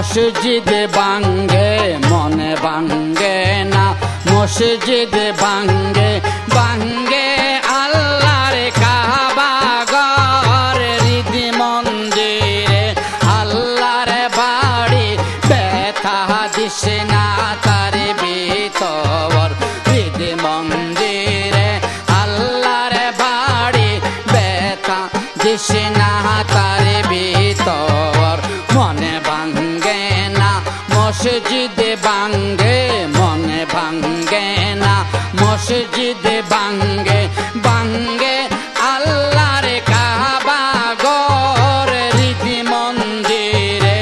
মসজিদ ভাঙ্গে মনে ভাঙ্গে না, মসজিদ ভাঙ্গে ভাঙ্গে আল্লাহর কাবা ঘর হৃদি মন্দিরে আল্লাহর বাড়ি ব্যথা দিস না তার ভিতর হৃদি মন্দিরে আল্লাহর বাড়ি ব্যথা দিস না তার ভিতর মনে ভাঙ্গে না মসজিদ ভাঙ্গে মনে ভাঙ্গে না মসজিদ ভাঙ্গে ভাঙ্গে আল্লাহর কাবা ঘর হৃদি মন্দিরে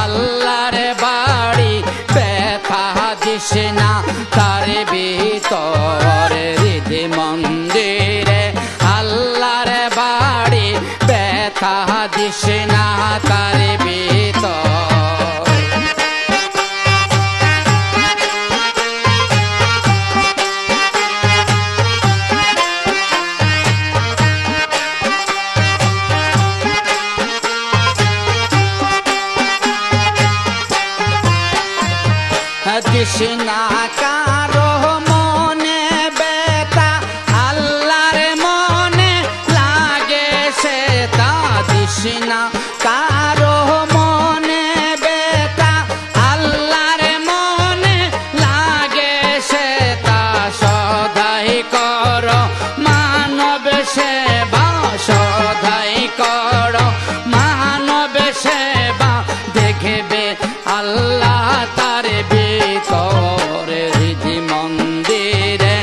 আল্লাহর বাড়ি ব্যথা দিস না তার ভিতর হৃদি মন্দিরে আল্লাহর বাড়ি ব্যথা দিস না তার ভিতর দিস না কারো মনে ব্যথা আল্লাহর মনে লাগে সেটা দিস না কারো মনে ব্যথা আল্লাহর মনে লাগে সেটা সদাই কর মানব সেবা সদাই কর মানব সেবা দেখবে আল্লাহ তার ভিতর হৃদি মন্দিরে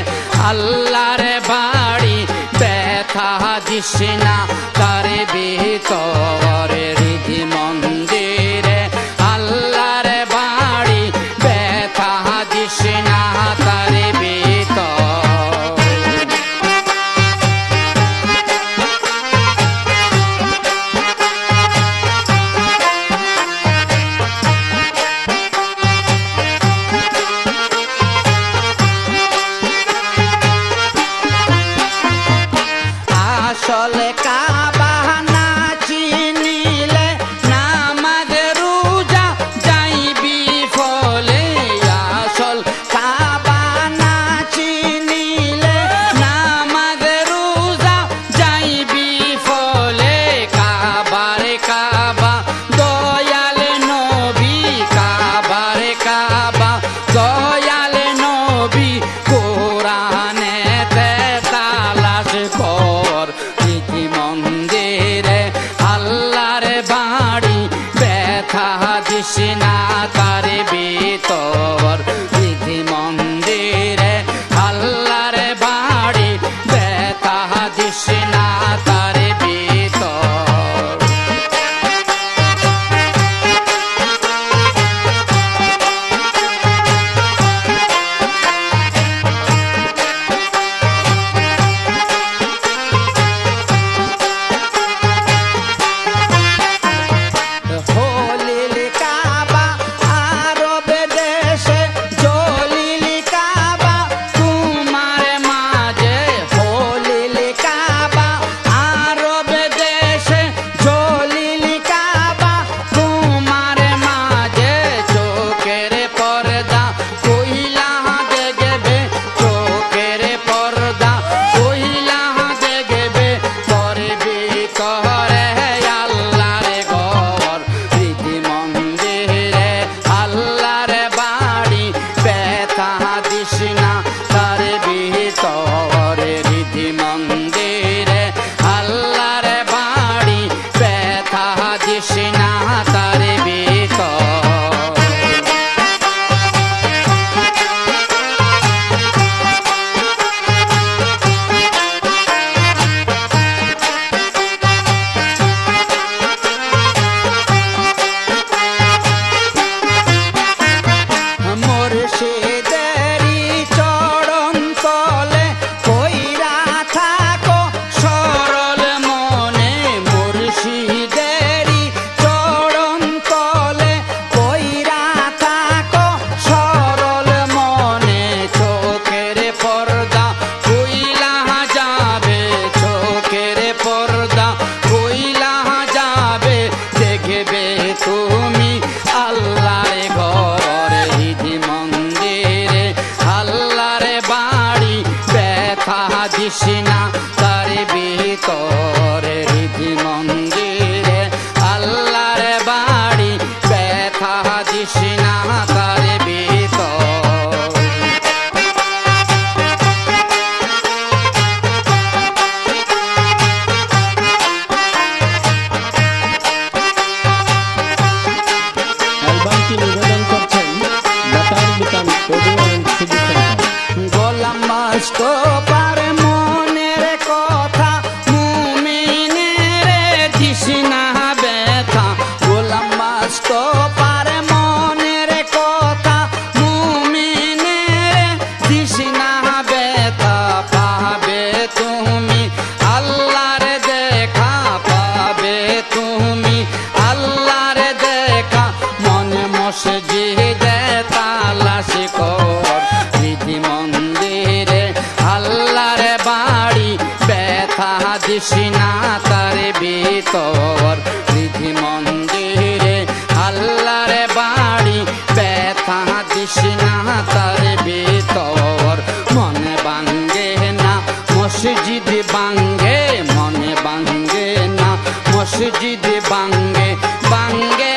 আল্লাহর বাড়ি ব্যথা দিস না তার ভিতর হৃদি মন্দিরে আল্লাহর বাড়ি ব্যথা দিস না তার ভিতর আসলে কাবা না চিনিলে নাম না তার ভিতর হৃদি মন্দিরে আল্লাহর বাড়ি ব্যথা দিস না তার ভিতর মনে ভাঙ্গে না মসজিদ ভাঙ্গে মনে ভাঙ্গে না মসজিদ ভাঙ্গে ভাঙ্গে